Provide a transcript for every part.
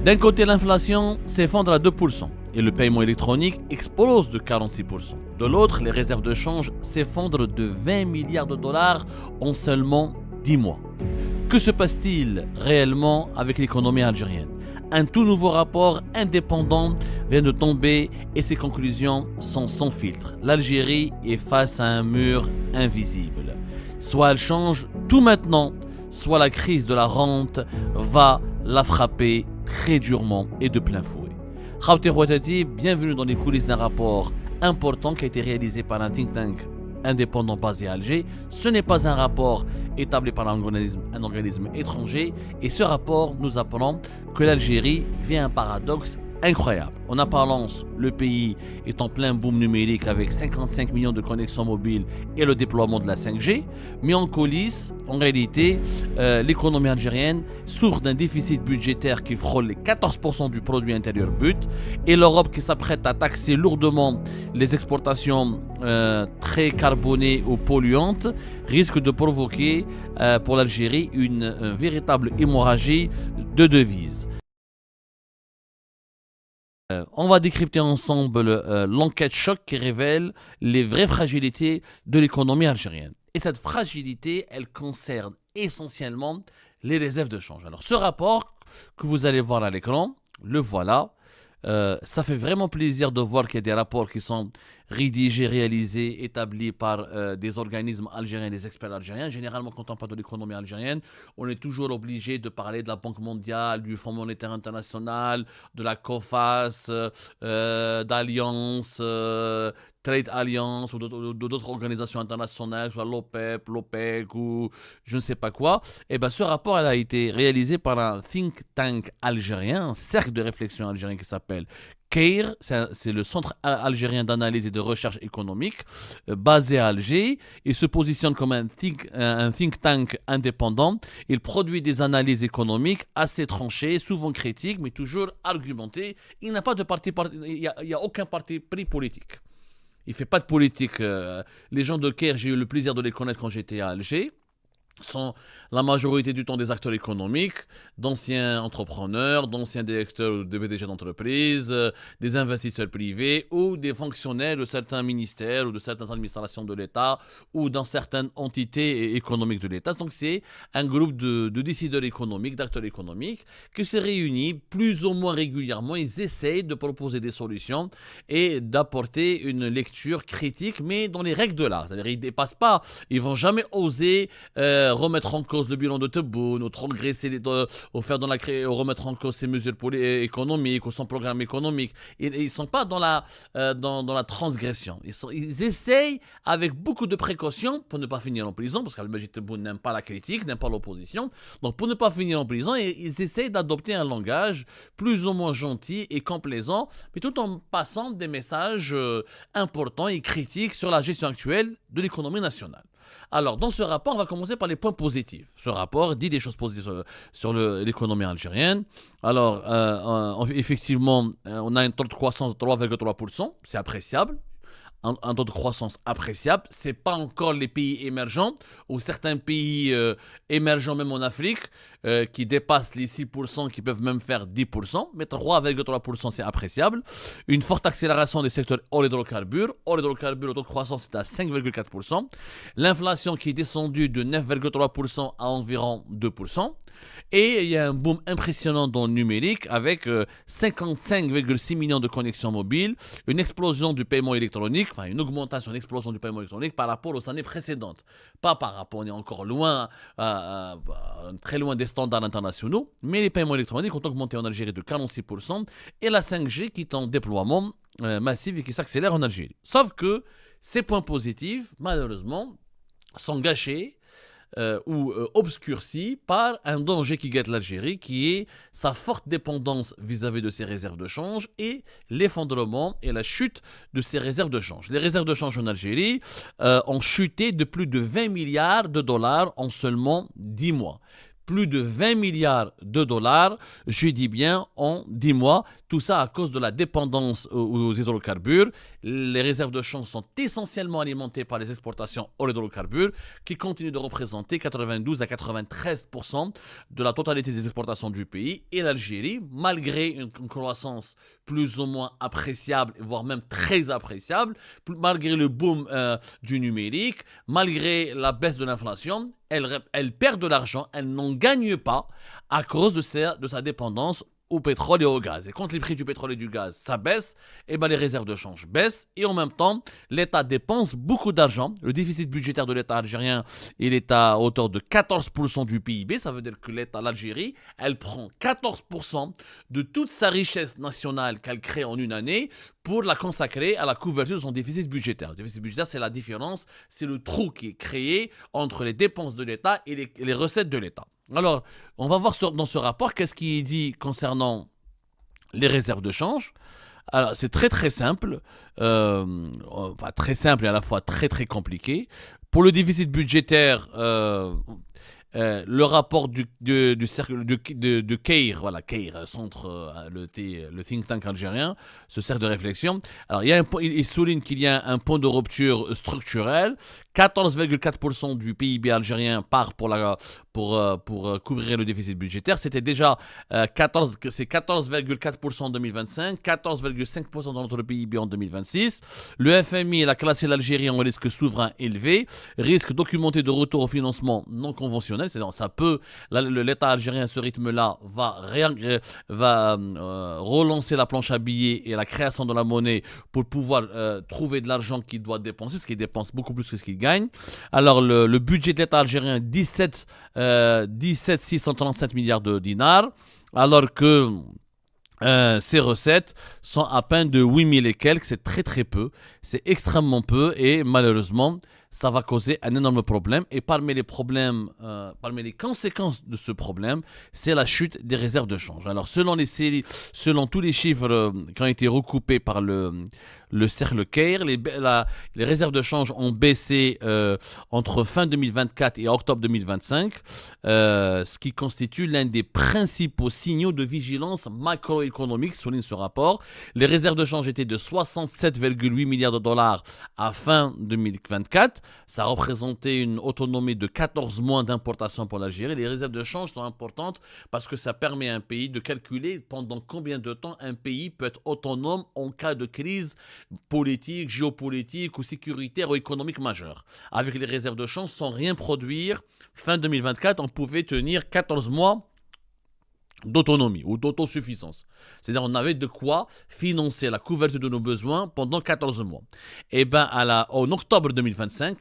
D'un côté, l'inflation s'effondre à 2% et le paiement électronique explose de 46%. De l'autre, les réserves de change s'effondrent de 20 milliards de dollars en seulement 10 mois. Que se passe-t-il réellement avec l'économie algérienne ? Un tout nouveau rapport indépendant vient de tomber et ses conclusions sont sans filtre. L'Algérie est face à un mur invisible. Soit elle change tout maintenant, soit la crise de la rente va la frapper très durement et de plein fouet. Khawti Rouatati, bienvenue dans les coulisses d'un rapport important qui a été réalisé par un think tank indépendant basé à Alger. Ce n'est pas un rapport établi par un organisme étranger et ce rapport nous apprend que l'Algérie vit un paradoxe incroyable. En apparence, le pays est en plein boom numérique avec 55 millions de connexions mobiles et le déploiement de la 5G, mais en coulisses, en réalité, l'économie algérienne souffre d'un déficit budgétaire qui frôle les 14% du produit intérieur brut et l'Europe qui s'apprête à taxer lourdement les exportations très carbonées ou polluantes risque de provoquer pour l'Algérie une véritable hémorragie de devises. On va décrypter ensemble l'enquête choc qui révèle les vraies fragilités de l'économie algérienne. Et cette fragilité, elle concerne essentiellement les réserves de change. Alors ce rapport que vous allez voir à l'écran, le voilà. Ça fait vraiment plaisir de voir qu'il y a des rapports qui sont rédigés, réalisés, établis par des organismes algériens, des experts algériens. Généralement, quand on parle de l'économie algérienne, on est toujours obligé de parler de la Banque mondiale, du Fonds monétaire international, de la COFAS, d'Alliance, Trade Alliance ou d'autres organisations internationales, soit l'OPEP, l'OPEC ou je ne sais pas quoi. Et bien, ce rapport a été réalisé par un think tank algérien, un cercle de réflexion algérien qui s'appelle CAIR, c'est le Centre algérien d'analyse et de recherche économique, basé à Alger. Il se positionne comme un think tank indépendant. Il produit des analyses économiques assez tranchées, souvent critiques, mais toujours argumentées. Il n'a pas de il n'y a aucun parti pris politique. Il ne fait pas de politique. Les gens de CAIR, j'ai eu le plaisir de les connaître quand j'étais à Alger, sont la majorité du temps des acteurs économiques, d'anciens entrepreneurs, d'anciens directeurs ou de PDG d'entreprises, des investisseurs privés ou des fonctionnaires de certains ministères ou de certaines administrations de l'État ou dans certaines entités économiques de l'État. Donc c'est un groupe de décideurs économiques, d'acteurs économiques qui se réunit plus ou moins régulièrement. Ils essayent de proposer des solutions et d'apporter une lecture critique, mais dans les règles de l'art. C'est-à-dire ils ne dépassent pas, ils ne vont jamais oser remettre en cause le bilan de Tebboune ou transgresser ou remettre en cause ses mesures économiques ou son programme économique. Ils ne sont pas dans la transgression. Ils essayent avec beaucoup de précautions pour ne pas finir en prison, parce qu'Al-Majid Tebboune n'aime pas la critique, n'aime pas l'opposition. Donc pour ne pas finir en prison, ils essayent d'adopter un langage plus ou moins gentil et complaisant, mais tout en passant des messages importants et critiques sur la gestion actuelle de l'économie nationale. Alors, dans ce rapport, on va commencer par les points positifs. Ce rapport dit des choses positives sur l'économie algérienne. Alors, effectivement, on a un taux de croissance de 3,3%, c'est appréciable. Un taux de croissance appréciable. Ce n'est pas encore les pays émergents ou certains pays émergents, même en Afrique, qui dépassent les 6%, qui peuvent même faire 10%. Mais 3,3%, c'est appréciable. Une forte accélération des secteurs hors hydrocarbures. Hors hydrocarbures, le taux de croissance est à 5,4%. L'inflation qui est descendue de 9,3% à environ 2%. Et il y a un boom impressionnant dans le numérique avec 55,6 millions de connexions mobiles, une explosion du paiement électronique, enfin une augmentation, une explosion du paiement électronique par rapport aux années précédentes. Pas par rapport, on est encore loin, très loin des standards internationaux, mais les paiements électroniques ont augmenté en Algérie de 46% et la 5G qui est en déploiement massif et qui s'accélère en Algérie. Sauf que ces points positifs, malheureusement, sont gâchés ou obscurci par un danger qui guette l'Algérie, qui est sa forte dépendance vis-à-vis de ses réserves de change et l'effondrement et la chute de ses réserves de change. Les réserves de change en Algérie ont chuté de plus de 20 milliards de dollars en seulement 10 mois. plus de 20 milliards de dollars, je dis bien en 10 mois. Tout ça à cause de la dépendance aux hydrocarbures. Les réserves de change sont essentiellement alimentées par les exportations aux hydrocarbures qui continuent de représenter 92 à 93% de la totalité des exportations du pays. Et l'Algérie, malgré une croissance plus ou moins appréciable, voire même très appréciable, malgré le boom du numérique, malgré la baisse de l'inflation, elle perd de l'argent, elle n'en gagne pas à cause de sa dépendance au pétrole et au gaz. Et quand les prix du pétrole et du gaz, ça baisse, et ben les réserves de change baissent. Et en même temps, l'État dépense beaucoup d'argent. Le déficit budgétaire de l'État algérien, il est à hauteur de 14% du PIB. Ça veut dire que l'Algérie, elle prend 14% de toute sa richesse nationale qu'elle crée en une année pour la consacrer à la couverture de son déficit budgétaire. Le déficit budgétaire, c'est la différence, c'est le trou qui est créé entre les dépenses de l'État et les recettes de l'État. Alors, on va voir dans ce rapport qu'est-ce qui est dit concernant les réserves de change. Alors, c'est très très simple, très simple et à la fois très très compliqué. Pour le déficit budgétaire, le rapport du cercle de CAIR, voilà, CAIR, le think tank algérien, ce cercle de réflexion. Alors, il souligne qu'il y a un point de rupture structurel. 14,4% du PIB algérien part pour couvrir le déficit budgétaire. C'était déjà 14,4% en 2025, 14,5% dans notre PIB en 2026. Le FMI a classé l'Algérie en risque souverain élevé, risque documenté de retour au financement non conventionnel. C'est-à-dire, l'État algérien à ce rythme-là va relancer la planche à billets et la création de la monnaie pour pouvoir trouver de l'argent qu'il doit dépenser, parce qu'il dépense beaucoup plus que ce qu'il gagne. Alors, le budget de l'État algérien, 17 637 milliards de dinars, alors que ces recettes sont à peine de 8 000 et quelques. C'est très très peu, c'est extrêmement peu, et malheureusement, ça va causer un énorme problème. Et parmi les conséquences de ce problème, c'est la chute des réserves de change. Alors, selon tous les chiffres qui ont été recoupés par le cercle CAIR, les réserves de change ont baissé entre fin 2024 et octobre 2025, ce qui constitue l'un des principaux signaux de vigilance macroéconomique, souligne ce rapport. Les réserves de change étaient de 67,8 milliards de dollars à fin 2024. Ça représentait une autonomie de 14 mois d'importation pour l'Algérie. Les réserves de change sont importantes parce que ça permet à un pays de calculer pendant combien de temps un pays peut être autonome en cas de crise politique, géopolitique ou sécuritaire ou économique majeure. Avec les réserves de change, sans rien produire, fin 2024, on pouvait tenir 14 mois d'autonomie ou d'autosuffisance. C'est-à-dire on avait de quoi financer la couverture de nos besoins pendant 14 mois. Et bien en octobre 2025,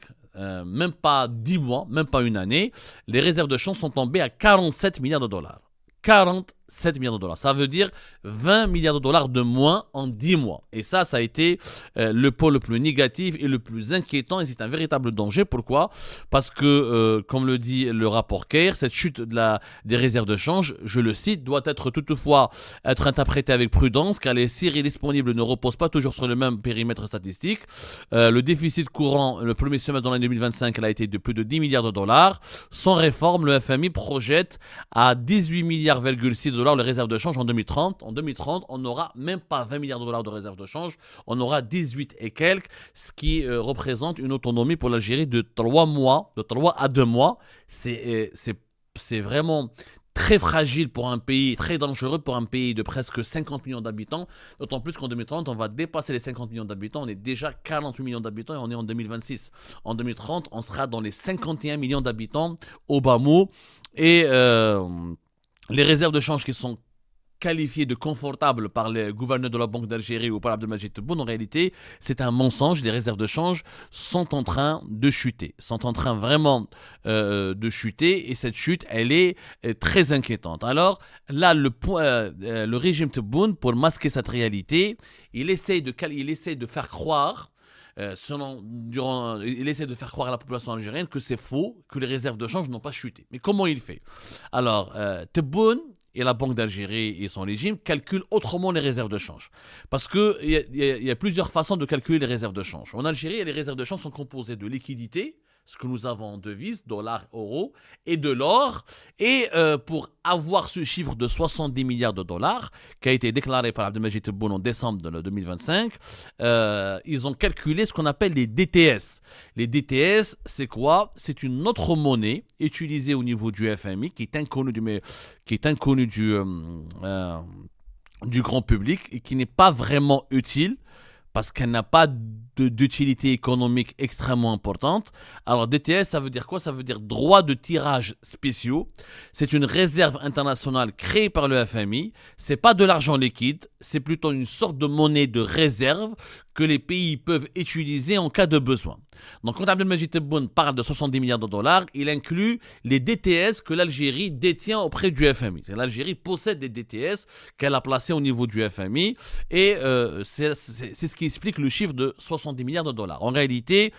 même pas 10 mois, même pas une année, les réserves de change sont tombées à 47 milliards de dollars. 47 milliards de dollars. Ça veut dire 20 milliards de dollars de moins en 10 mois. Et ça a été le pôle le plus négatif et le plus inquiétant. Et c'est un véritable danger. Pourquoi ? Parce que, comme le dit le rapport CAIR, cette chute des réserves de change, je le cite, doit toutefois être interprétée avec prudence, car les séries disponibles ne reposent pas toujours sur le même périmètre statistique. Le déficit courant, le premier semestre dans l'année 2025, a été de plus de 10 milliards de dollars. Sans réforme, le FMI projette à 18 milliards de dollars les réserves de change en 2030. En 2030, on n'aura même pas 20 milliards de dollars de réserves de change, on aura 18 et quelques, ce qui représente une autonomie pour l'Algérie de 3 à 2 mois. C'est vraiment très fragile pour un pays, très dangereux pour un pays de presque 50 millions d'habitants, d'autant plus qu'en 2030, on va dépasser les 50 millions d'habitants, on est déjà 48 millions d'habitants et on est en 2026. En 2030, on sera dans les 51 millions d'habitants au bas mot, et les réserves de change qui sont qualifiées de confortables par les gouverneurs de la Banque d'Algérie ou par Abdelmadjid Tebboune, en réalité, c'est un mensonge. Les réserves de change sont en train de chuter, sont en train vraiment de chuter, et cette chute, elle est très inquiétante. Alors là, le régime Tebboune, pour masquer cette réalité, il essaie de faire croire, il essaie de faire croire à la population algérienne que c'est faux, que les réserves de change n'ont pas chuté. Mais comment il fait ? Alors, Tebboune et la Banque d'Algérie et son régime calculent autrement les réserves de change. Parce qu'il y a plusieurs façons de calculer les réserves de change. En Algérie, les réserves de change sont composées de liquidités, ce que nous avons en devises, dollars, euros, et de l'or. Et pour avoir ce chiffre de 70 milliards de dollars, qui a été déclaré par Abdelmajid Tebboune en décembre de 2025, ils ont calculé ce qu'on appelle les DTS. Les DTS, c'est quoi? C'est une autre monnaie utilisée au niveau du FMI, qui est inconnue du grand public et qui n'est pas vraiment utile parce qu'elle n'a pas d'utilité économique extrêmement importante. Alors DTS, ça veut dire quoi? Ça veut dire droits de tirage spéciaux. C'est une réserve internationale créée par le FMI. C'est pas de l'argent liquide, c'est plutôt une sorte de monnaie de réserve que les pays peuvent utiliser en cas de besoin. Donc quand Abdelmajid Tebboune parle de 70 milliards de dollars, il inclut les DTS que l'Algérie détient auprès du FMI. L'Algérie possède des DTS qu'elle a placés au niveau du FMI et c'est ce qui explique le chiffre de 70 milliards de dollars. En réalité,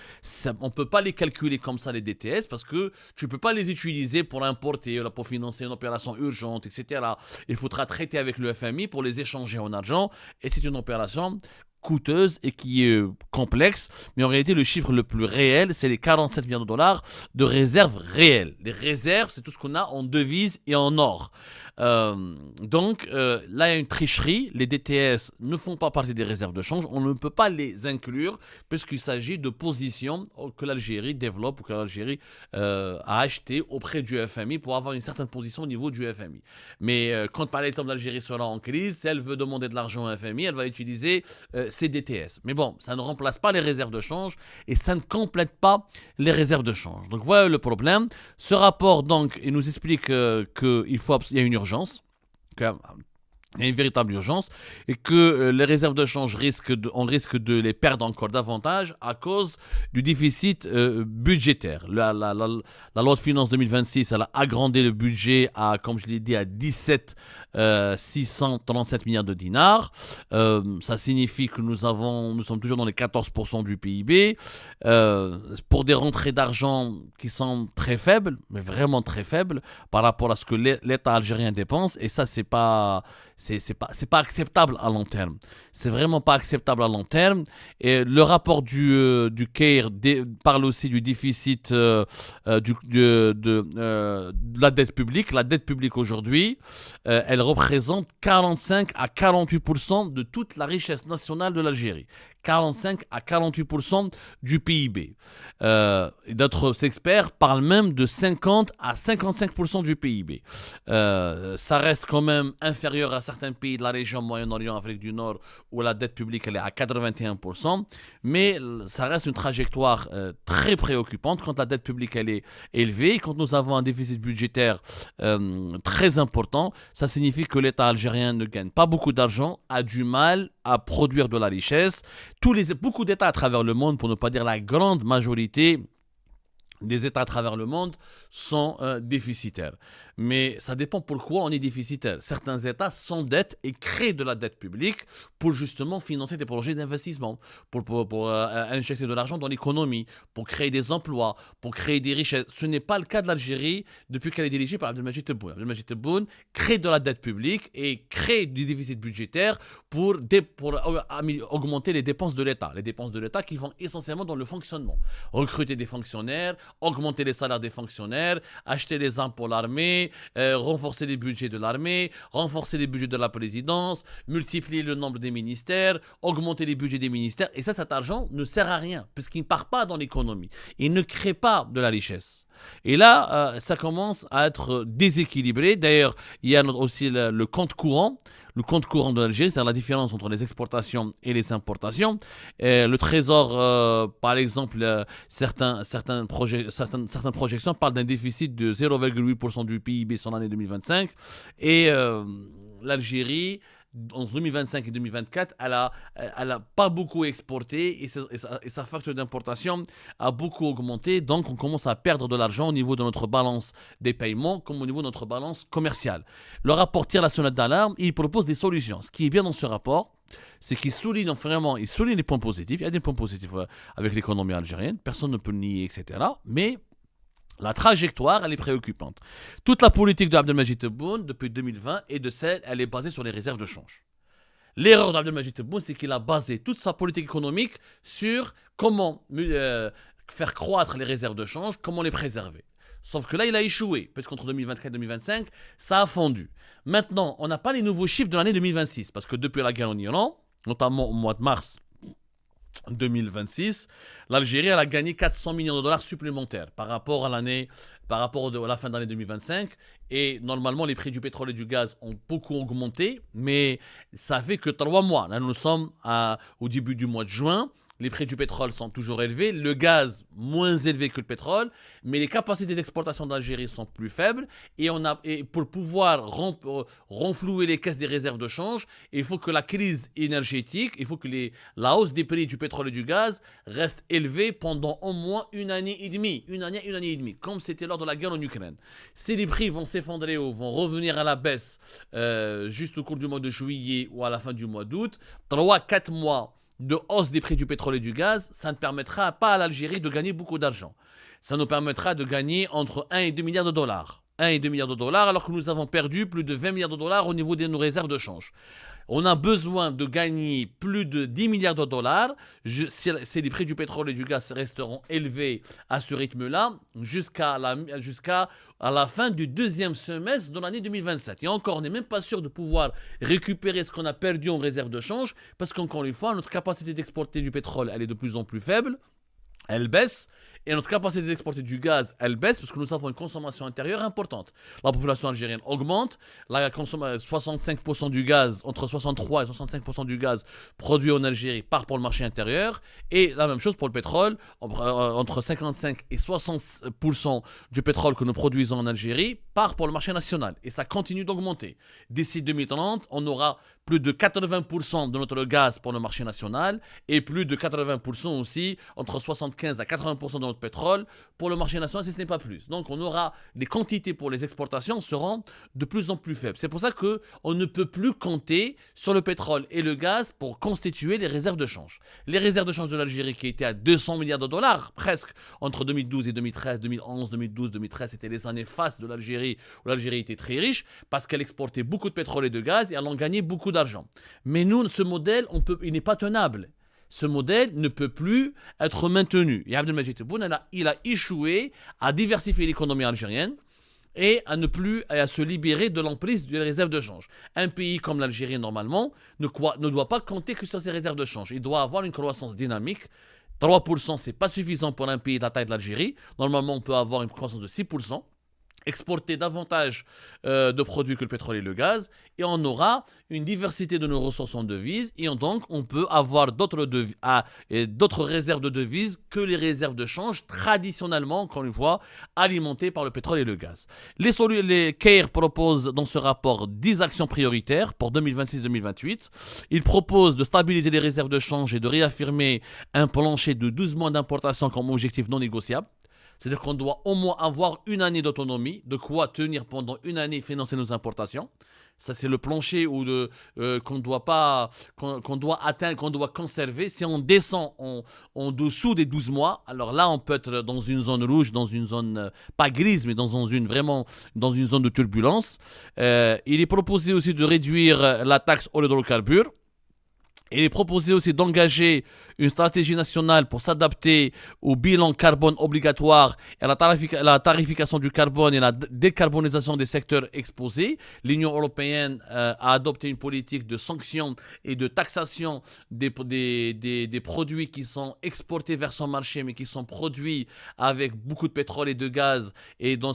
on ne peut pas les calculer comme ça, les DTS, parce que tu ne peux pas les utiliser pour importer, pour financer une opération urgente, etc. Il faudra traiter avec le FMI pour les échanger en argent et c'est une opération coûteuse et qui est complexe, mais en réalité le chiffre le plus réel c'est les 47 milliards de dollars de réserves réelles. Les réserves, c'est tout ce qu'on a en devises et en or. Donc là il y a une tricherie, les DTS ne font pas partie des réserves de change, on ne peut pas les inclure puisqu'il s'agit de positions que l'Algérie développe ou que l'Algérie a acheté auprès du FMI pour avoir une certaine position au niveau du FMI. Mais quand par exemple l'Algérie sera en crise, si elle veut demander de l'argent au FMI, elle va utiliser ces DTS. Mais bon, ça ne remplace pas les réserves de change et ça ne complète pas les réserves de change. Donc voilà le problème. Ce rapport donc, il nous explique qu'il y a une urgence. Il y a une véritable urgence et que les réserves de change on risque de les perdre encore davantage à cause du déficit budgétaire. La loi de finances 2026, elle a agrandi le budget à, comme je l'ai dit, à 637 milliards de dinars. Ça signifie que nous sommes toujours dans les 14% du PIB pour des rentrées d'argent qui sont très faibles, mais vraiment très faibles par rapport à ce que l'État algérien dépense, et ça c'est pas acceptable à long terme. C'est vraiment pas acceptable à long terme. Et le rapport du CAIR parle aussi du déficit de la dette publique. La dette publique aujourd'hui, elle représente 45 à 48% de toute la richesse nationale de l'Algérie. 45 à 48% du PIB. D'autres experts parlent même de 50 à 55% du PIB. Ça reste quand même inférieur à certains pays de la région Moyen-Orient, Afrique du Nord, où la dette publique elle est à 81%, mais ça reste une trajectoire très préoccupante quand la dette publique elle est élevée. Quand nous avons un déficit budgétaire très important, ça signifie que l'État algérien ne gagne pas beaucoup d'argent, a du mal à produire de la richesse. Beaucoup d'États à travers le monde, pour ne pas dire la grande majorité des États à travers le monde, sont déficitaires. Mais ça dépend pourquoi on est déficitaire. Certains États s'endettent et créent de la dette publique pour justement financer des projets d'investissement, pour injecter de l'argent dans l'économie, pour créer des emplois, pour créer des richesses. Ce n'est pas le cas de l'Algérie depuis qu'elle est dirigée par Abdelmajid Tebboune. Abdelmajid Tebboune crée de la dette publique et crée du déficit budgétaire pour augmenter les dépenses de l'État. Les dépenses de l'État qui vont essentiellement dans le fonctionnement. Recruter des fonctionnaires, augmenter les salaires des fonctionnaires, acheter des armes pour l'armée, renforcer les budgets de l'armée, renforcer les budgets de la présidence, multiplier le nombre des ministères, augmenter les budgets des ministères. Et ça, cet argent ne sert à rien puisqu'il ne part pas dans l'économie. Il ne crée pas de la richesse. Et là, ça commence à être déséquilibré. D'ailleurs, il y a aussi le compte courant. Le compte courant de l'Algérie, c'est la différence entre les exportations et les importations. Le Trésor, par exemple, certaines projections parlent d'un déficit de 0,8% du PIB sur l'année 2025. Et l'Algérie, entre 2025 et 2024, elle a pas beaucoup exporté et sa facture d'importation a beaucoup augmenté. Donc, on commence à perdre de l'argent au niveau de notre balance des paiements comme au niveau de notre balance commerciale. Le rapport tire la sonnette d'alarme et il propose des solutions. Ce qui est bien dans ce rapport, c'est qu'il souligne les points positifs. Il y a des points positifs avec l'économie algérienne, personne ne peut le nier, etc. Mais la trajectoire, elle est préoccupante. Toute la politique d'Abdelmajid Tebboune depuis 2020 elle est basée sur les réserves de change. L'erreur d'Abdelmajid Tebboune, c'est qu'il a basé toute sa politique économique sur comment faire croître les réserves de change, comment les préserver. Sauf que là, il a échoué, parce qu'entre 2024 et 2025, ça a fondu. Maintenant, on n'a pas les nouveaux chiffres de l'année 2026, parce que depuis la guerre en Iran, notamment au mois de mars 2026, l'Algérie elle a gagné 400 millions de dollars supplémentaires par rapport à la fin de l'année 2025. Et normalement, les prix du pétrole et du gaz ont beaucoup augmenté, mais ça fait que 3 mois. Là, nous sommes au début du mois de juin. Les prix du pétrole sont toujours élevés, le gaz moins élevé que le pétrole, mais les capacités d'exportation d'Algérie sont plus faibles. Et pour pouvoir renflouer les caisses des réserves de change, il faut que la crise énergétique, il faut que la hausse des prix du pétrole et du gaz reste élevée pendant au moins une année et demie. Une année et demie, comme c'était lors de la guerre en Ukraine. Si les prix vont s'effondrer ou vont revenir à la baisse juste au cours du mois de juillet ou à la fin du mois d'août, 3-4 mois de hausse des prix du pétrole et du gaz, ça ne permettra pas à l'Algérie de gagner beaucoup d'argent. Ça nous permettra de gagner entre 1 et 2 milliards de dollars. 1 et 2 milliards de dollars alors que nous avons perdu plus de 20 milliards de dollars au niveau de nos réserves de change. On a besoin de gagner plus de 10 milliards de dollars si les prix du pétrole et du gaz resteront élevés à ce rythme-là jusqu'à la fin du deuxième semestre de l'année 2027. Et encore, on n'est même pas sûr de pouvoir récupérer ce qu'on a perdu en réserve de change parce qu'encore une fois, notre capacité d'exporter du pétrole, elle est de plus en plus faible. Elle baisse et notre capacité d'exporter du gaz, elle baisse parce que nous avons une consommation intérieure importante. La population algérienne augmente, 65% du gaz, entre 63 et 65% du gaz produit en Algérie part pour le marché intérieur et la même chose pour le pétrole, entre 55 et 60% du pétrole que nous produisons en Algérie part pour le marché national et ça continue d'augmenter. D'ici 2030, on aura plus de 80% de notre gaz pour le marché national et plus de 80% aussi, entre 75 à 80% de notre pétrole pour le marché national, si ce n'est pas plus. Donc on aura, les quantités pour les exportations seront de plus en plus faibles. C'est pour ça qu'on ne peut plus compter sur le pétrole et le gaz pour constituer les réserves de change. Les réserves de change de l'Algérie qui étaient à 200 milliards de dollars, presque, entre 2012 et 2013, 2011, 2012, 2013, c'était les années fastes de l'Algérie, où l'Algérie était très riche, parce qu'elle exportait beaucoup de pétrole et de gaz, et elle en gagnait beaucoup d'argent. Mais nous, ce modèle, il n'est pas tenable. Ce modèle ne peut plus être maintenu. Et Abdelmajid Tebboune, il a échoué à diversifier l'économie algérienne et à se libérer de l'emprise des réserves de change. Un pays comme l'Algérie, normalement, ne doit pas compter que sur ses réserves de change. Il doit avoir une croissance dynamique. 3%, ce n'est pas suffisant pour un pays de la taille de l'Algérie. Normalement, on peut avoir une croissance de 6%. Exporter davantage de produits que le pétrole et le gaz, et on aura une diversité de nos ressources en devises, et donc on peut avoir d'autres réserves de devises que les réserves de change traditionnellement, encore une fois, alimentées par le pétrole et le gaz. Les CAIR proposent dans ce rapport 10 actions prioritaires pour 2026-2028. Ils proposent de stabiliser les réserves de change et de réaffirmer un plancher de 12 mois d'importation comme objectif non négociable. C'est-à-dire qu'on doit au moins avoir une année d'autonomie, de quoi tenir pendant une année et financer nos importations. Ça, c'est le plancher qu'on doit atteindre, qu'on doit conserver. Si on descend en dessous des 12 mois, alors là, on peut être dans une zone rouge, dans une zone, pas grise, mais dans une zone de turbulence. Il est proposé aussi de réduire la taxe sur l'hydrocarbure. Il est proposé aussi d'engager une stratégie nationale pour s'adapter au bilan carbone obligatoire et à la tarification du carbone et la décarbonisation des secteurs exposés. L'Union européenne a adopté une politique de sanctions et de taxation des produits qui sont exportés vers son marché mais qui sont produits avec beaucoup de pétrole et de gaz et dans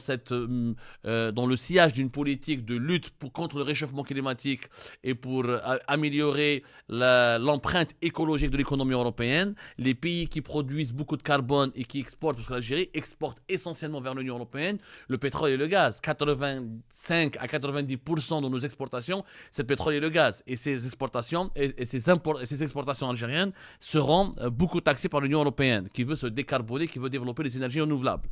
le sillage d'une politique de lutte contre le réchauffement climatique et pour améliorer l'empreinte écologique de l'économie européenne. Les pays qui produisent beaucoup de carbone et qui exportent, parce que l'Algérie exporte essentiellement vers l'Union européenne le pétrole et le gaz. 85 à 90% de nos exportations, c'est le pétrole et le gaz. Et ces exportations algériennes seront beaucoup taxées par l'Union européenne, qui veut se décarboner, qui veut développer les énergies renouvelables.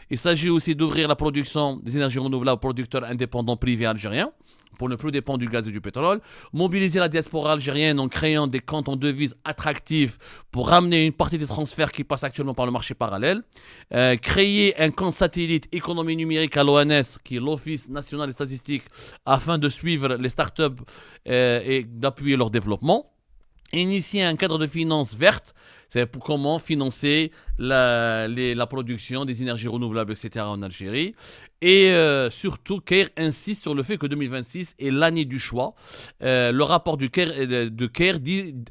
Il s'agit aussi d'ouvrir la production des énergies renouvelables aux producteurs indépendants privés algériens, pour ne plus dépendre du gaz et du pétrole, mobiliser la diaspora algérienne en créant des comptes en devises attractifs pour ramener une partie des transferts qui passent actuellement par le marché parallèle, créer un compte satellite économie numérique à l'ONS, qui est l'Office national des statistiques, afin de suivre les startups et d'appuyer leur développement. Initier un cadre de finances verte, C'est pour comment financer la production des énergies renouvelables, etc. en Algérie. Et surtout, Caire insiste sur le fait que 2026 est l'année du choix. Le rapport de Caire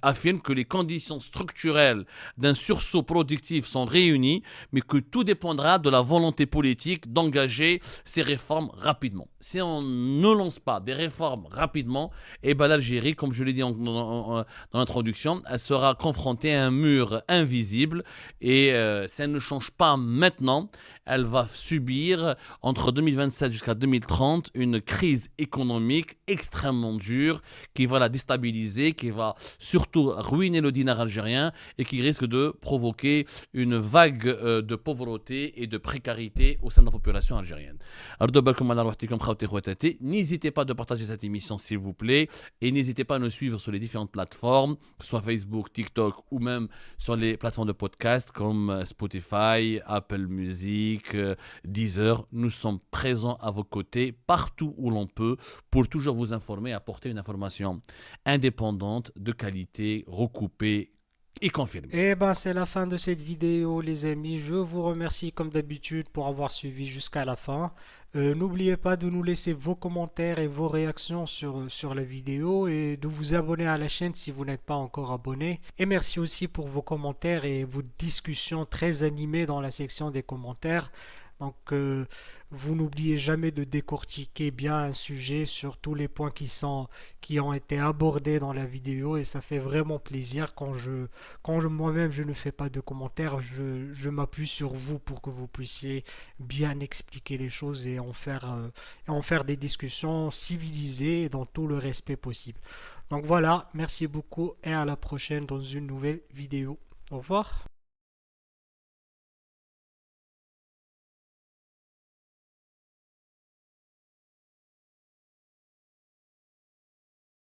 affirme que les conditions structurelles d'un sursaut productif sont réunies, mais que tout dépendra de la volonté politique d'engager ces réformes rapidement. Si on ne lance pas des réformes rapidement, eh ben l'Algérie, comme je l'ai dit dans l'introduction, elle sera confrontée à un mur invisible. Et si elle ne change pas maintenant, elle va subir entre 2027 jusqu'à 2030 une crise économique extrêmement dure qui va la déstabiliser, qui va surtout ruiner le dinar algérien et qui risque de provoquer une vague de pauvreté et de précarité au sein de la population algérienne. N'hésitez pas de partager cette émission s'il vous plaît et n'hésitez pas à nous suivre sur les différentes plateformes, que ce soit Facebook, TikTok ou même sur les plateformes de podcast comme Spotify, Apple Music, Deezer. Nous sommes présents à vos côtés partout où l'on peut pour toujours vous informer et apporter une information indépendante, de qualité, recoupée et confirmée. Et ben c'est la fin de cette vidéo les amis, je vous remercie comme d'habitude pour avoir suivi jusqu'à la fin. N'oubliez pas de nous laisser vos commentaires et vos réactions sur la vidéo et de vous abonner à la chaîne si vous n'êtes pas encore abonné. Et merci aussi pour vos commentaires et vos discussions très animées dans la section des commentaires. Donc vous n'oubliez jamais de décortiquer bien un sujet sur tous les points qui ont été abordés dans la vidéo et ça fait vraiment plaisir quand moi-même je ne fais pas de commentaires, je m'appuie sur vous pour que vous puissiez bien expliquer les choses et en faire des discussions civilisées et dans tout le respect possible. Donc voilà, merci beaucoup et à la prochaine dans une nouvelle vidéo. Au revoir.